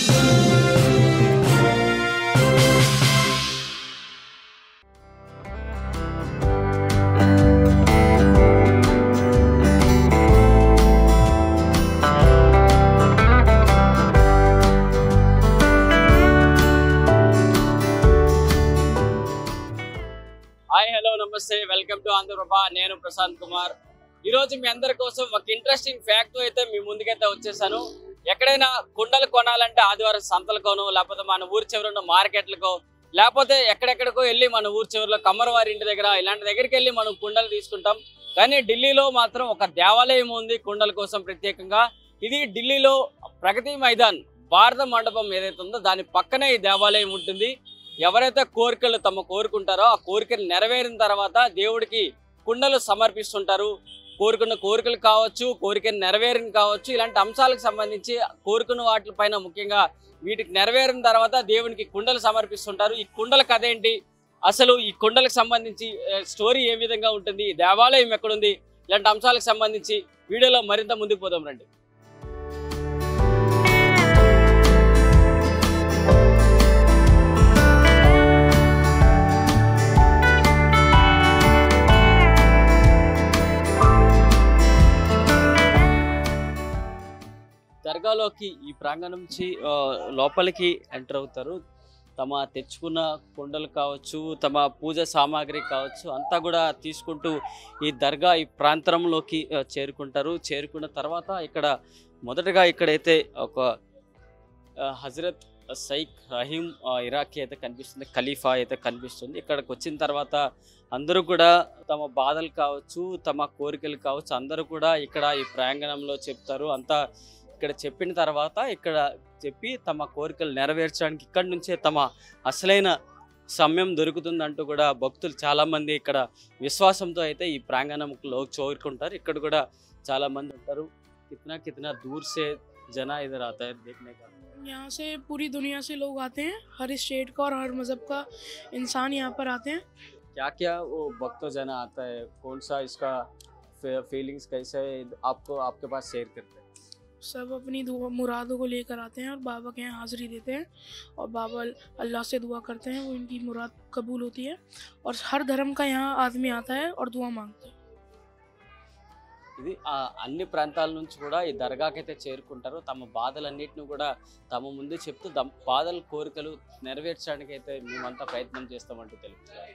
Hi hello నమస్తే welcome to Andhraprabha. నేను ప్రశాంత్ కుమార్. ఈరోజు మీ అందరి కోసం ఒక ఇంట్రెస్టింగ్ ఫ్యాక్ట్ అయితే మీ ముందుకైతే వచ్చేసాను. ఎక్కడైనా కుండలు కొనాలంటే ఆదివారం సంతలకోను, లేకపోతే మన ఊరి చివరిలో మార్కెట్లకో, లేకపోతే ఎక్కడెక్కడికో వెళ్ళి మన ఊరి చివరిలో కమ్మరవారి ఇంటి దగ్గర ఇలాంటి దగ్గరికి వెళ్ళి మనం కుండలు తీసుకుంటాం. కానీ ఢిల్లీలో మాత్రం ఒక దేవాలయం ఉంది కుండల కోసం ప్రత్యేకంగా. ఇది ఢిల్లీలో ప్రగతి మైదాన్ భారత మండపం ఏదైతే ఉందో దాని పక్కనే ఈ దేవాలయం ఉంటుంది. ఎవరైతే కోరికలు కోరుకుంటారో ఆ కోరికలు నెరవేరిన తర్వాత దేవుడికి కుండలు సమర్పిస్తుంటారు. కోరుకున్న కోరికలు కావచ్చు, కోరికలు నెరవేరిన కావచ్చు, ఇలాంటి అంశాలకు సంబంధించి కోరుకున్న వాటిపైన ముఖ్యంగా వీటికి నెరవేరిన తర్వాత దేవునికి కుండలు సమర్పిస్తుంటారు. ఈ కుండల కథ ఏంటి, అసలు ఈ కుండలకు సంబంధించి స్టోరీ ఏ విధంగా ఉంటుంది, దేవాలయం ఎక్కడుంది, ఇలాంటి అంశాలకు సంబంధించి వీడియోలో మరింత ముందుకు పోదాం రండి. దర్గాలోకి ఈ ప్రాంగణం నుంచి లోపలికి ఎంటర్ అవుతారు. తమ తెచ్చుకున్న కుండలు కావచ్చు, తమ పూజ సామాగ్రి కావచ్చు అంతా కూడా తీసుకుంటూ ఈ దర్గా ఈ ప్రాంతంలోకి చేరుకుంటారు. చేరుకున్న తర్వాత ఇక్కడ మొదటగా ఇక్కడైతే ఒక హజరత్ షైక్ రహీం ఇరాకీ అయితే కనిపిస్తుంది, ఖలీఫా అయితే కనిపిస్తుంది. ఇక్కడికి వచ్చిన తర్వాత అందరూ కూడా తమ బాధలు కావచ్చు, తమ కోరికలు కావచ్చు అందరూ కూడా ఇక్కడ ఈ ప్రాంగణంలో చెప్తారు. అంతా ఇక్కడ చెప్పిన తర్వాత ఇక్కడ చెప్పి తమ కోరికలు నెరవేర్చడానికి ఇక్కడి నుంచే తమ అసలైన సమయం దొరుకుతుందంటూ కూడా భక్తులు చాలామంది ఇక్కడ విశ్వాసంతో అయితే ఈ ప్రాంగణంలో చేరుకుంటారు. ఇక్కడ కూడా చాలామంది ఉంటారు. कितना कितना दूर से जना इधर आता है देखने का? यहाँ से पूरी दुनिया से लोग आते हैं, हर स्टेट का और हर मज़हब का इंसान यहाँ पर आते हैं। क्या क्या वो भक्तों जना आता है, कौन सा इसका फीलिंग्स कैसे है आपको आपके पास शेयर करते हैं? सब अपनी दुआ मुरादों को लेकर आते हैं और बाबा के यहाँ हाज़िरी देते हैं और बाबा अल्लाह से दुआ करते हैं, वो इनकी मुराद कबूल होती है। और हर धर्म का यहाँ आदमी आता है और दुआ मांगता है। ఇది అన్ని ప్రాంతాల నుంచి కూడా ఈ దర్గాకైతే చేరుకుంటారు. తమ బాధలన్నింటినీ కూడా తమ ముందు చెప్తూ బాధల కోరికలు నెరవేర్చడానికి అయితే మేమంతా ప్రయత్నం చేస్తామంటూ తెలుపుతారు.